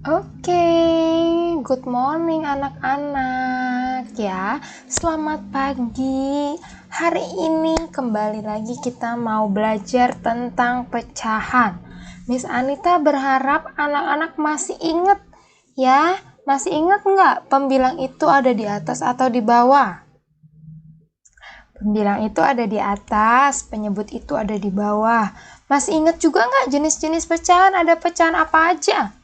Oke, good morning anak-anak ya. Selamat pagi. Hari ini kembali lagi kita mau belajar tentang pecahan. Miss Anita berharap anak-anak masih ingat ya. Masih ingat nggak pembilang itu ada di atas atau di bawah? Pembilang itu ada di atas, penyebut itu ada di bawah. Masih ingat juga nggak jenis-jenis pecahan? Ada pecahan apa aja?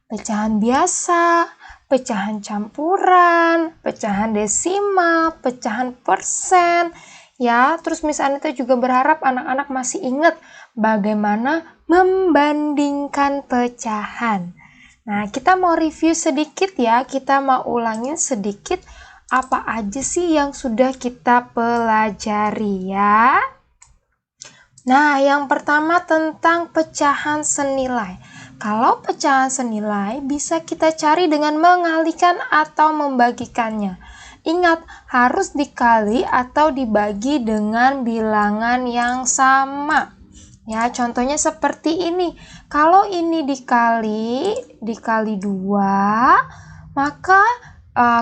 Pecahan biasa, pecahan campuran, pecahan desimal, pecahan persen. Ya, terus Miss Anita juga berharap anak-anak masih ingat bagaimana membandingkan pecahan. Nah, kita mau review sedikit ya, kita mau ulangin sedikit apa aja sih yang sudah kita pelajari ya. Nah, yang pertama tentang pecahan senilai. Kalau pecahan senilai bisa kita cari dengan mengalikan atau membagikannya. Ingat, harus dikali atau dibagi dengan bilangan yang sama. Ya, contohnya seperti ini. Kalau ini dikali 2, maka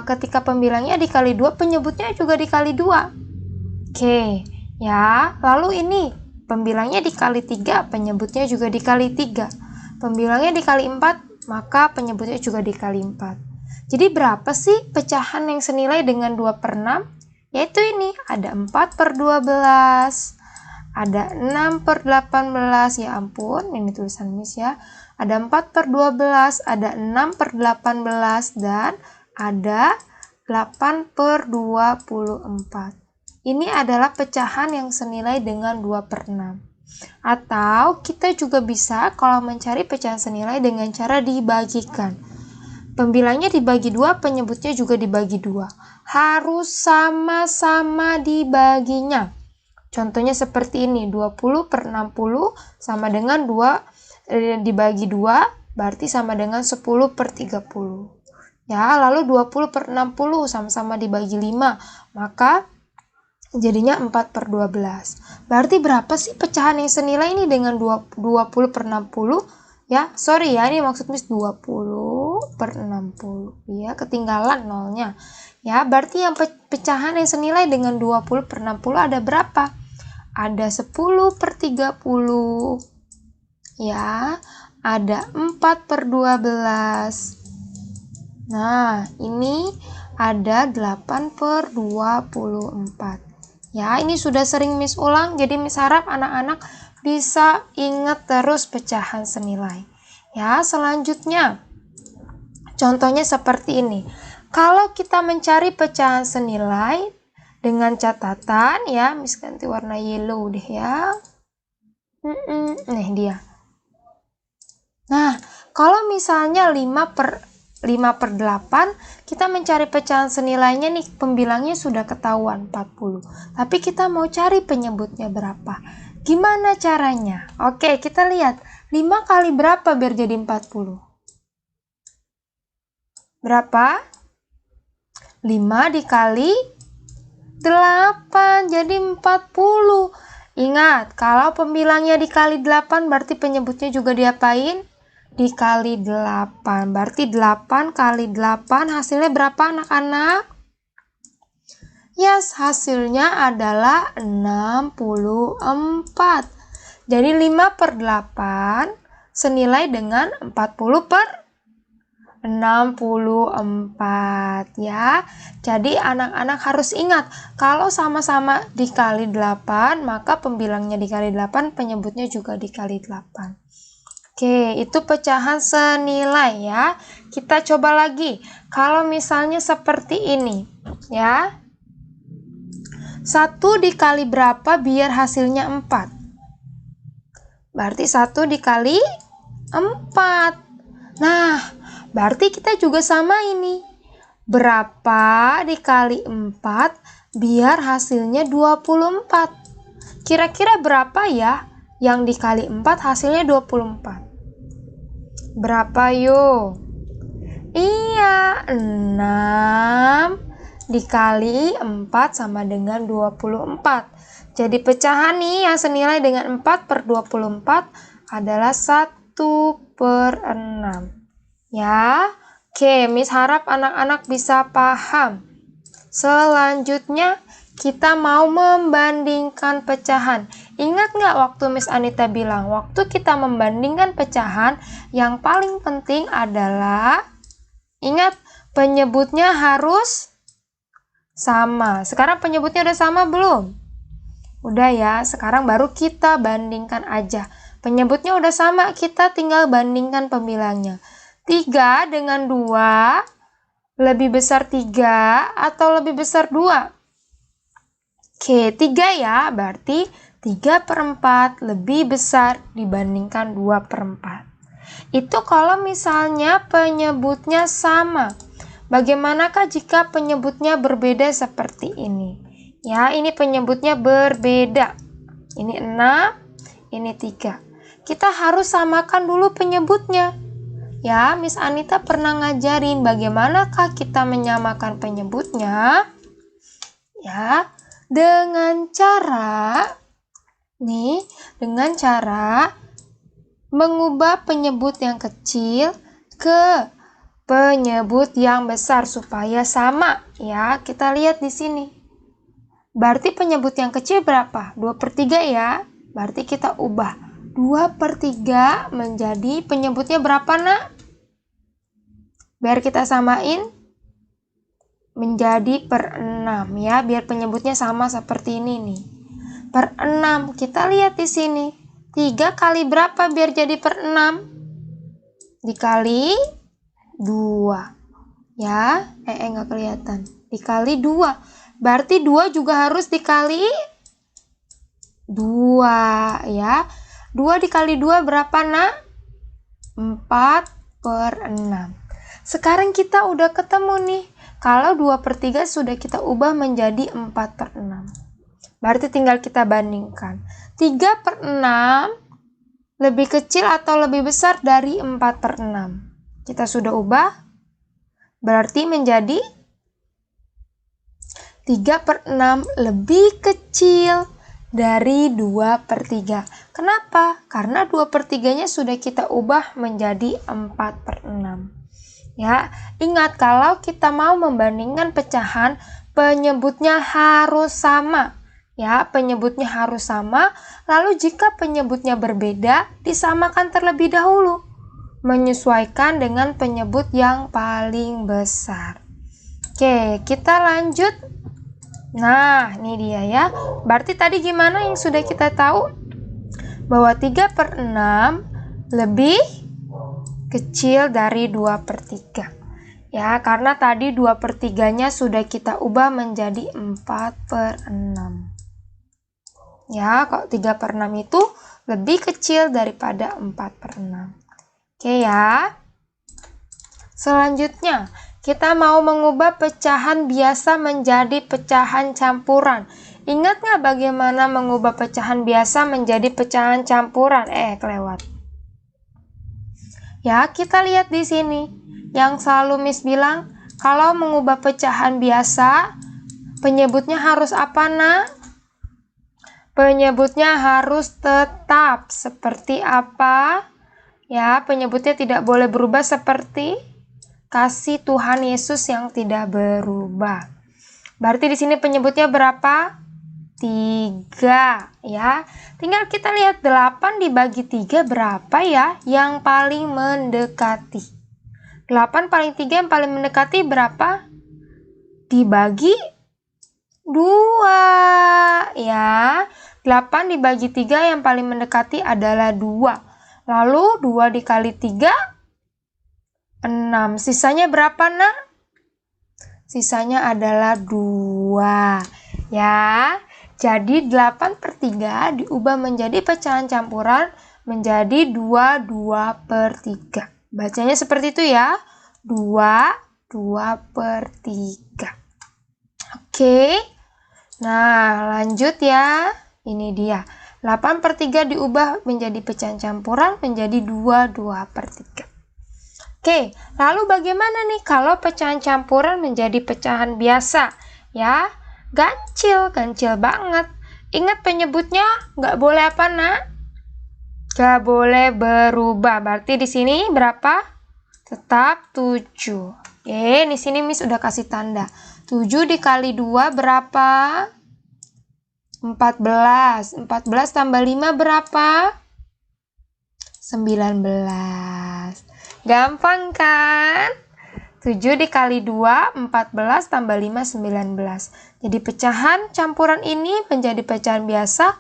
ketika pembilangnya dikali 2, penyebutnya juga dikali 2. Oke, ya. Lalu ini pembilangnya dikali 3, penyebutnya juga dikali 3. Pembilangnya dikali 4, maka penyebutnya juga dikali 4. Jadi berapa sih pecahan yang senilai dengan 2/6? Yaitu ini, ada 4/12, ada 6/18, ya ampun, ini tulisan Miss ya. Ada 4/12, ada 6/18, dan ada 8/24. Ini adalah pecahan yang senilai dengan 2/6. Atau kita juga bisa kalau mencari pecahan senilai dengan cara dibagikan. Pembilangnya dibagi 2, penyebutnya juga dibagi 2. Harus sama-sama dibaginya. Contohnya seperti ini, 20/60 sama dengan 2 dibagi 2, berarti sama dengan 10/30. Ya, lalu 20/60 sama-sama dibagi 5, maka jadinya 4/12. Berarti berapa sih pecahan yang senilai ini dengan 20/60? Ya, sorry ya, ini maksud Miss 20/60. Ya, ketinggalan nolnya. Ya, berarti yang pecahan yang senilai dengan 20/60 ada berapa? Ada 10/30. Ya, ada 4/12. Nah, ini ada 8/24. Ya, ini sudah sering Miss ulang, jadi Miss harap anak-anak bisa ingat terus pecahan senilai. Ya, selanjutnya, contohnya seperti ini. Kalau kita mencari pecahan senilai dengan catatan, ya, Miss ganti warna yellow deh ya. Nih dia. Nah, kalau misalnya 5/8, kita mencari pecahan senilainya nih, pembilangnya sudah ketahuan 40. Tapi kita mau cari penyebutnya berapa. Gimana caranya? Oke, kita lihat. 5 kali berapa biar jadi 40? Berapa? 5 dikali 8, jadi 40. Ingat, kalau pembilangnya dikali 8, berarti penyebutnya juga diapain? Dikali 8. Berarti 8 kali 8 hasilnya berapa anak-anak? Yes, hasilnya adalah 64. Jadi 5/8 senilai dengan 40/64 ya. Jadi anak-anak harus ingat, kalau sama-sama dikali 8, maka pembilangnya dikali 8, penyebutnya juga dikali 8. Oke, itu pecahan senilai ya. Kita coba lagi. Kalau misalnya seperti ini, ya. 1 dikali berapa biar hasilnya 4? Berarti 1 dikali 4. Nah, berarti kita juga sama ini. Berapa dikali 4 biar hasilnya 24? Kira-kira berapa ya yang dikali 4 hasilnya 24? Berapa yuk? Iya, 6 dikali 4 sama dengan 24. Jadi pecahan nih yang senilai dengan 4/24 adalah 1/6. Ya, oke, Miss harap anak-anak bisa paham. Selanjutnya, kita mau membandingkan pecahan. Ingat nggak waktu Miss Anita bilang, waktu kita membandingkan pecahan, yang paling penting adalah, ingat, penyebutnya harus sama. Sekarang penyebutnya udah sama belum? Udah ya, sekarang baru kita bandingkan aja. Penyebutnya udah sama, kita tinggal bandingkan pembilangnya. 3 dengan 2, lebih besar 3 atau lebih besar 2? Oke, 3 ya, berarti 3/4 lebih besar dibandingkan 2/4. Itu kalau misalnya penyebutnya sama. Bagaimanakah jika penyebutnya berbeda seperti ini? Ya, ini penyebutnya berbeda. Ini 6, ini 3. Kita harus samakan dulu penyebutnya. Ya, Miss Anita pernah ngajarin bagaimanakah kita menyamakan penyebutnya. Ya, dengan cara mengubah penyebut yang kecil ke penyebut yang besar supaya sama. Ya, kita lihat di sini. Berarti penyebut yang kecil berapa? 2/3 ya. Berarti kita ubah 2/3 menjadi penyebutnya berapa, Nak? Biar kita samain menjadi per 6 ya, biar penyebutnya sama seperti ini nih. Per 6, kita lihat di sini. 3 kali berapa biar jadi per 6? Dikali 2. Ya, nggak kelihatan. Dikali 2. Berarti 2 juga harus dikali 2 ya. 2 dikali 2 berapa, Nak? 4/6. Sekarang kita udah ketemu nih. Kalau 2/3 sudah kita ubah menjadi 4/6. Berarti tinggal kita bandingkan. 3/6 lebih kecil atau lebih besar dari 4/6? Kita sudah ubah. Berarti menjadi 3/6 lebih kecil dari 2/3. Kenapa? Karena 2/3-nya sudah kita ubah menjadi 4/6. Ya, ingat kalau kita mau membandingkan pecahan, penyebutnya harus sama. Ya, penyebutnya harus sama. Lalu jika penyebutnya berbeda, disamakan terlebih dahulu. Menyesuaikan dengan penyebut yang paling besar. Oke, kita lanjut. Nah, ini dia ya. Berarti tadi gimana yang sudah kita tahu? Bahwa 3/6 lebih kecil dari 2/3. Ya, karena tadi 2/3-nya sudah kita ubah menjadi 4/6. Ya, kalau 3/6 itu lebih kecil daripada 4/6. Oke ya. Selanjutnya, kita mau mengubah pecahan biasa menjadi pecahan campuran. Ingat nggak bagaimana mengubah pecahan biasa menjadi pecahan campuran? Kelewat. Ya, kita lihat di sini. Yang selalu Miss bilang, kalau mengubah pecahan biasa, penyebutnya harus apa, Nak? Penyebutnya harus tetap. Seperti apa? Ya, penyebutnya tidak boleh berubah seperti kasih Tuhan Yesus yang tidak berubah. Berarti di sini penyebutnya berapa? 3 ya. Tinggal kita lihat 8 dibagi 3 berapa ya yang paling mendekati. 8 paling 3 yang paling mendekati berapa? Dibagi 2 ya. 8 dibagi 3 yang paling mendekati adalah 2. Lalu 2 dikali 3, 6. Sisanya berapa, Nak? Sisanya adalah 2. Ya, jadi 8/3 diubah menjadi pecahan campuran menjadi 2/3. Bacanya seperti itu ya. 2/3. Oke. Nah, lanjut ya. Ini dia. 8/3 diubah menjadi pecahan campuran menjadi 2/3. Oke, lalu bagaimana nih kalau pecahan campuran menjadi pecahan biasa? Ya, gancil banget. Ingat penyebutnya nggak boleh apa, Nak? Nggak boleh berubah. Berarti di sini berapa? tetap 7. Oke, di sini Miss udah kasih tanda. 7 dikali 2 berapa? 14. 14 tambah 5 berapa? 19. Gampang kan? 7 dikali 2, 14 tambah 5, 19. Jadi pecahan campuran ini menjadi pecahan biasa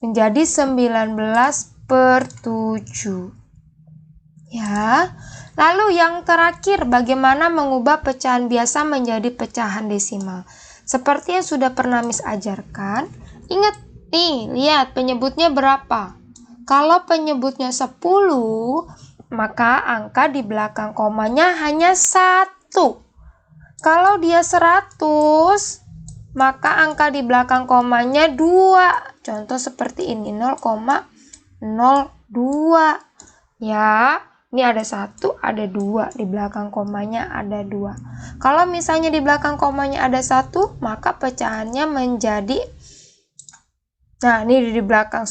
menjadi 19/7. Ya. Lalu yang terakhir, bagaimana mengubah pecahan biasa menjadi pecahan desimal? Seperti yang sudah pernah Miss ajarkan, ingat nih, lihat penyebutnya berapa? Kalau penyebutnya 10, maka angka di belakang komanya hanya 1. Kalau dia 100, maka angka di belakang komanya 2. Contoh seperti ini, 0,02. Ya, ini ada 1, ada 2. Di belakang komanya ada 2. Kalau misalnya di belakang komanya ada 1, maka pecahannya menjadi, nah ini di belakang,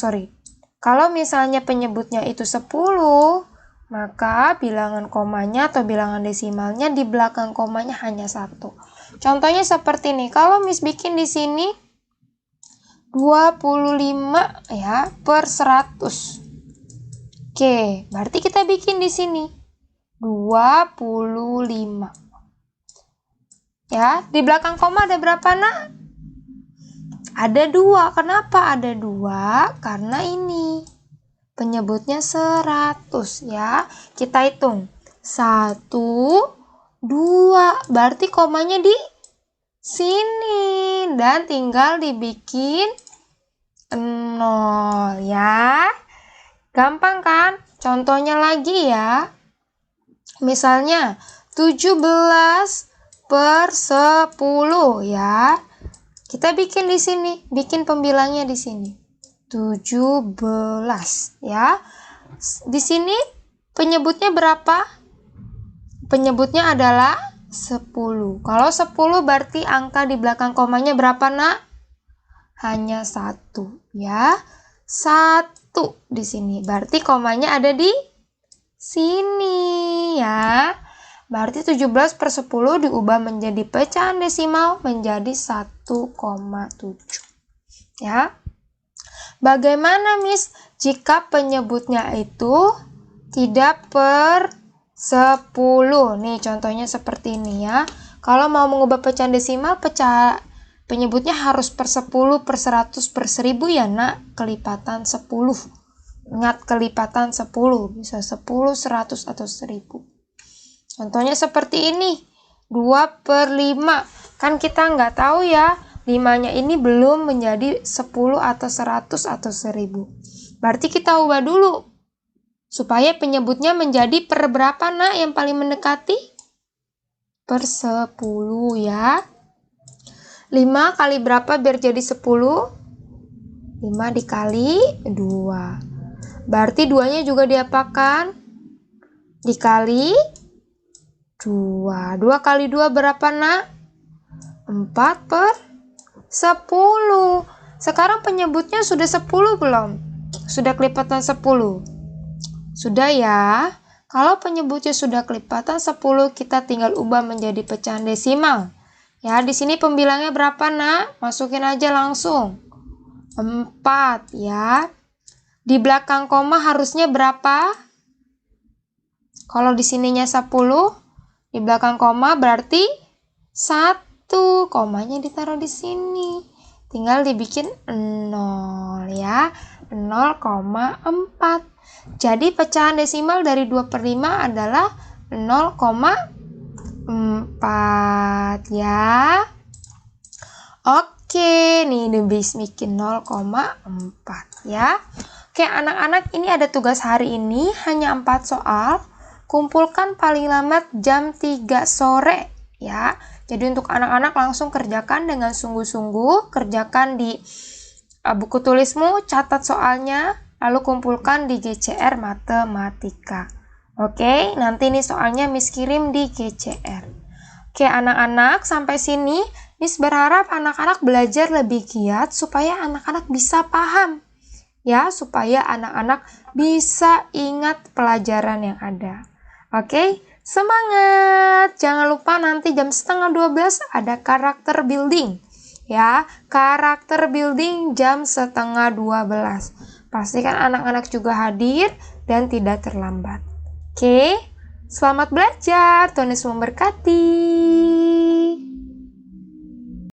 Kalau misalnya penyebutnya itu 10, maka bilangan komanya atau bilangan desimalnya di belakang komanya hanya 1. Contohnya seperti ini. Kalau Miss bikin di sini 25 ya per 100. Oke, berarti kita bikin di sini 25. Ya, di belakang koma ada berapa, Nak? Ada 2. Kenapa ada 2? Karena ini penyebutnya 100 ya. Kita hitung. 1, 2. Berarti komanya di sini. Dan tinggal dibikin 0 ya. Gampang kan? Contohnya lagi ya. Misalnya 17 per 10 ya. Kita bikin di sini, bikin pembilangnya di sini. 17 ya. Di sini penyebutnya berapa? Penyebutnya adalah 10. Kalau 10 berarti angka di belakang komanya berapa, Nak? Hanya 1 ya. 1 di sini. Berarti komanya ada di sini ya. Berarti 17 per 10 diubah menjadi pecahan desimal menjadi 1,7. Ya. Bagaimana Miss jika penyebutnya itu tidak per 10? Nih contohnya seperti ini ya. Kalau mau mengubah pecahan desimal, penyebutnya harus per 10, per 100, per 1000 ya, Nak. Kelipatan 10. Ingat kelipatan 10. Bisa 10, 100, atau 1000. Contohnya seperti ini. 2 per 5. Kan kita nggak tahu ya. 5-nya ini belum menjadi 10 atau 100 atau 1000. Berarti kita ubah dulu. Supaya penyebutnya menjadi per berapa, Nak, yang paling mendekati? Per 10 ya. 5 kali berapa biar jadi 10? 5 dikali 2. Berarti 2-nya juga diapakan? Dikali 2. 2 kali 2 berapa, Nak? 4 per 10. Sekarang penyebutnya sudah 10 belum? Sudah kelipatan 10? Sudah ya. Kalau penyebutnya sudah kelipatan 10, kita tinggal ubah menjadi pecahan desimal. Ya, di sini pembilangnya berapa, Nak? Masukin aja langsung. 4 ya. Di belakang koma harusnya berapa? Kalau di sininya 10, di belakang koma berarti 1. Komanya ditaruh di sini. Tinggal dibikin 0 ya. 0,4. Jadi pecahan desimal dari 2 per 5 adalah 0,4 ya. Oke, nih Debis bikin 0,4 ya. Oke, anak-anak, ini ada tugas hari ini hanya 4 soal. Kumpulkan paling lambat jam 3 sore ya. Jadi untuk anak-anak langsung kerjakan dengan sungguh-sungguh, kerjakan di buku tulismu, catat soalnya, lalu kumpulkan di GCR Matematika. Oke, nanti nih soalnya Miss kirim di GCR. Oke, anak-anak, sampai sini Miss berharap anak-anak belajar lebih giat supaya anak-anak bisa paham. Ya, supaya anak-anak bisa ingat pelajaran yang ada. Oke, semangat! Jangan lupa nanti jam 11:30 ada karakter building. Ya, karakter building jam 11:30. Pastikan anak-anak juga hadir dan tidak terlambat. Oke, selamat belajar. Tuhan Yesus memberkati.